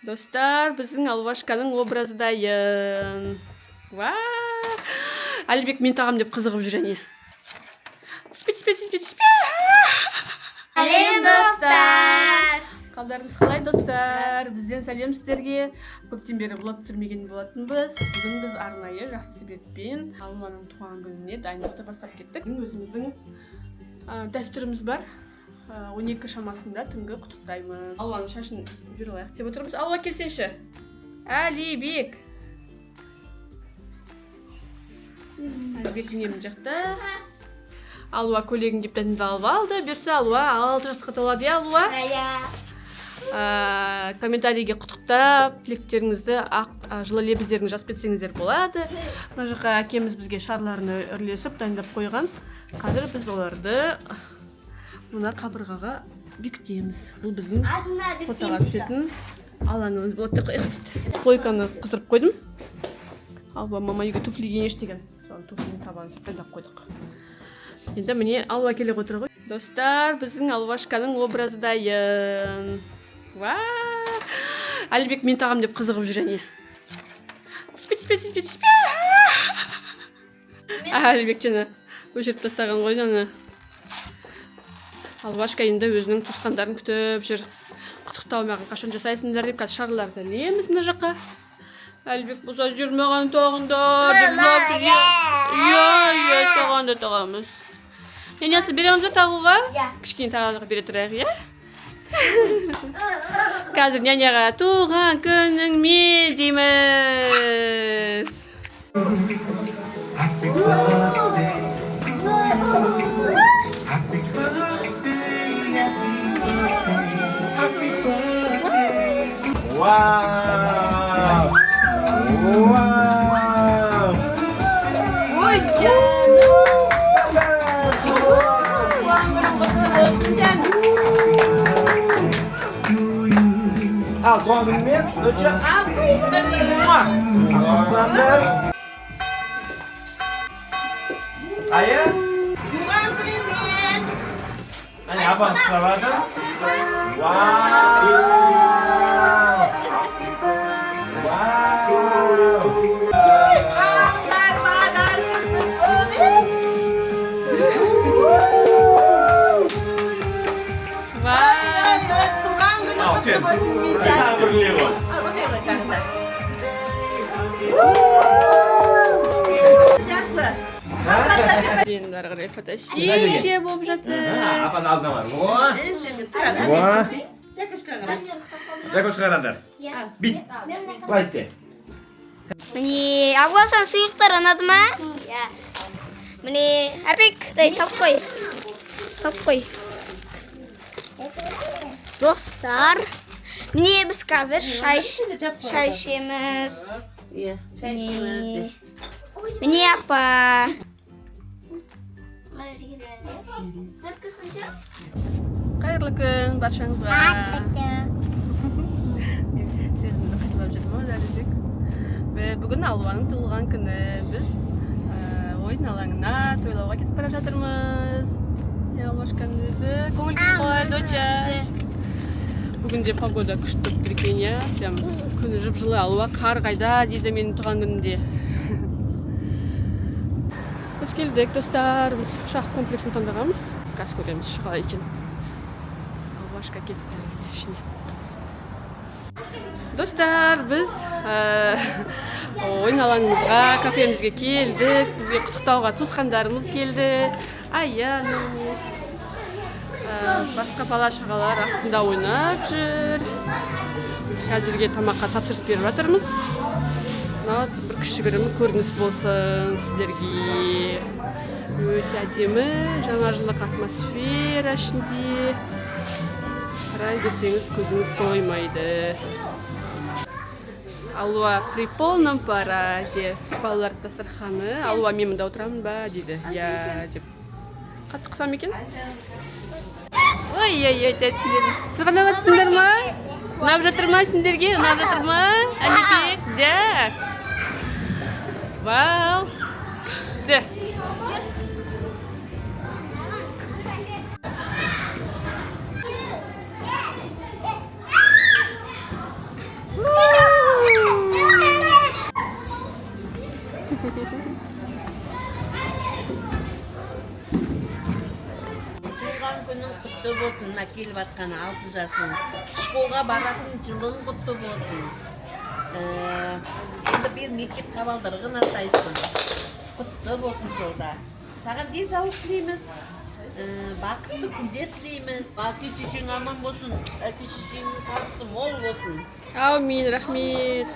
Dostlar, біздің Алуашканың образы дайын. Вау! Әлібек мен тағам деп қызығып жүр әне. Спет. Сәлем достар! Қалдарыңыз қалай достар? Бізден сәлем сіздерге. Көптен бері влог түсірмеген болатынбыз. Бүгін біз арнайы жақсы себеппен Алуаның туған күніне дайындықты бастап кеттік. Өзіміздің дәстүріміз бар. 12 шамасында түнгі құттықтаймыз. Алуаның шашын жүріп алайық деп отырмыз. Алуа келсеңші. Әлібек. Әлібек жеңемін жақта. Алуа көйлегін кептетінді алып алды. Берсе Алуа 6 жасқа толады, Алуа. Комментарийге құттықтап, тілектеріңізді жылы лебіздерін жазып кетсеңіздер болады. Мына жаққа әкеміз бізге шарларыны үрлесіп дайындап қойған. Қазір біз оларды мына қабырғаға бекітеміз. Бұл біздің фотоға түсетін алаңымыз болады деп қойдық. Плойканы қыздырып қойдым. Алуа мама үйге туфли киейінші деген. Соны туфлидің табанын дайындап қойдық. Енді міне Алуа келе отыр ғой. Достар, біздің Алуашканың образы дайын. Вау! Әлібек мен тағам деп қызығып жүр әне. Спет. Әлібек жаңа өшіріп тастаған ғой жаңа. Алуашка енді өзінің туысқандарын күтіп жүр. Құттықтау маған қашан жасайсыңдар деп қазір шарларды ілеміз мына жаққа. Әлібек болса жүрмеген тоғындар деп жылап жүр. Иә, соған да тағамыз. Енесі береміз бе тағуға? Кішкене тағаларға бере тұрайық, иә? Қазір няняға туған күніңмен дейміз. Wow! Ой, Al doğummen önce al. Ayah. Ini apa? Selamat. Wow. Енді ары қарай фотосессия болып жатыр. Апаның алдына бар. Жакошқарандар. Бит. Былай істе. Міне Алуашан сыйлықтар ұнады ма? Міне Әлібек, салып қой. Достар, міне біз қазір шай ішеміз. Міне апа. Қайырлы күн баршаңызға. Сезімді қайталап жүрмін Әлібек. Бүгін Алуаның туылған күні. Біз ойын алаңына тойлауға кетіп бара жатырмыз. Алуашканың өзі көңіл күй қалай, доча? Бүгін де погода күшті тұр екен, иә. Прям күні жып-жылы. Алуа қар қайда дейді менің туған күнімде. Біз келдік, достар. Біз шақ комплексін таңдағанбыз. Қазір көреміз шыға екен. Алуашка кетті ішіне. Достар, біз ойын алаңымызға, кафемізге келдік. Бізге құттықтауға туысқандарымыз келді. Басқа бала-шағалар астында ойнап жүр. Біз қазірге тамаққа тапсырыс беріп жатырмыз. Бір кішігірім көрініс болсын сіздерге. Өте әдемі, жаңа жылдық атмосфера ішінде. Қарай берсеңіз көзіңіз тоймайды. Алуа при полном паразе. Балалар дастарханы. Алуа мен мұнда отырамын ба дейді. Я деп. Қатты қысам екен? Ой, тәттілерім. Сырғанап жатсыңдар ма? Ұнап жатыр ма сендерге? Ұнап жатыр ма? Әлібек, да. Вау, күшті. Туған күнің құтты болсын, мына келіп атқан 6 жасың. Школға баратын жылың құтты болсын. Енді бір мектеп табалдырығын аттайсың. Құтты болсын жолда. Саған денсаулық тілейміз. Бақытты күндер тілейміз. Әке-шешең аман болсын. Әке-шешеңнің табысы мол болсын. Аумин, рахмет.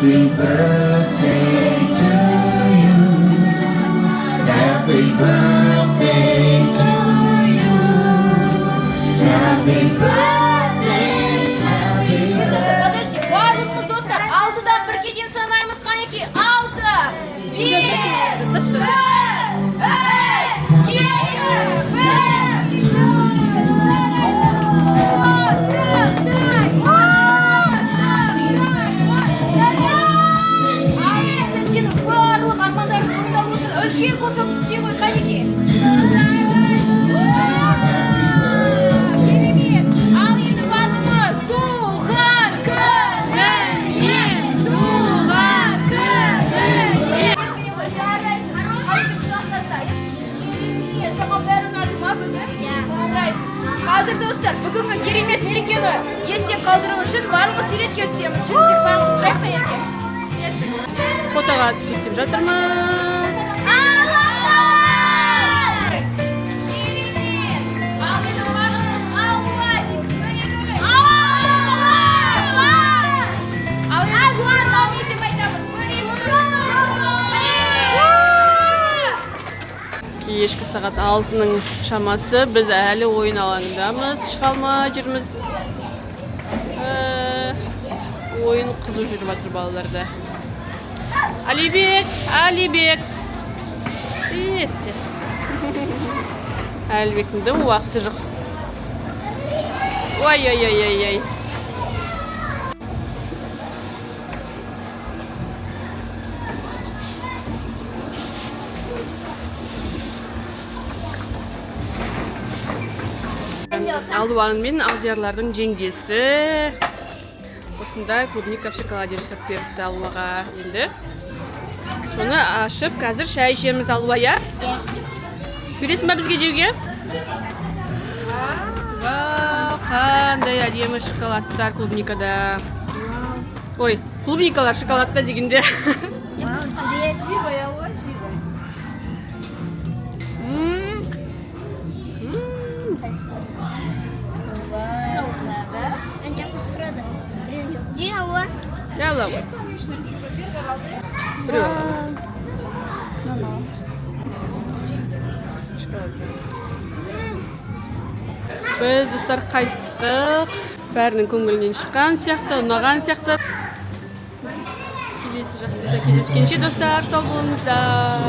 Happy birthday to you. Happy birthday to you. Сенің барлық армандарың орындалу үшін үлкен қосып істей ғой, қанеке. Керемет. Ал енді барлығымыз туған күніңмен, туған күніңмен. Жарайсың, қалды құшақтасайық. Керемет. Саған бәрі ұнады ма бүгін? Жарайсың. Қазір достар, бүгінгі керемет мерекені есте қалдыру үшін барлығы суретке түсеміз. Жүрдек барлығы сұрайық па ерке? Фотоға түсіп жатырмыз. Кешкі сағат 6-ның шамасы, біз әлі ойын алаңындамыз, шыға алмай жүрміз. Ойын қызу жүріп жатыр балаларда. Алибек, Алибек. Алибектің де уақыты жоқ. Ой-ой-ой-ой-ой. Алдуан мен алдиярлардың жеңгесі. Осында клубников шоколаде жасап беріпті Алуаға енді. Соны ашып, қазір шай ішеміз Алуа. Бересің ба бізге жеуге? Вау, қандай әдемі шоколадтар клубникада. Ой, клубникалар шоколадта дегенде. Жала ғой. Біз достар қайттық. Бәрінің көңілінен шыққан сияқты, ұнаған сияқты. Келесі жасында кездескенше достар, сау болыңыздар.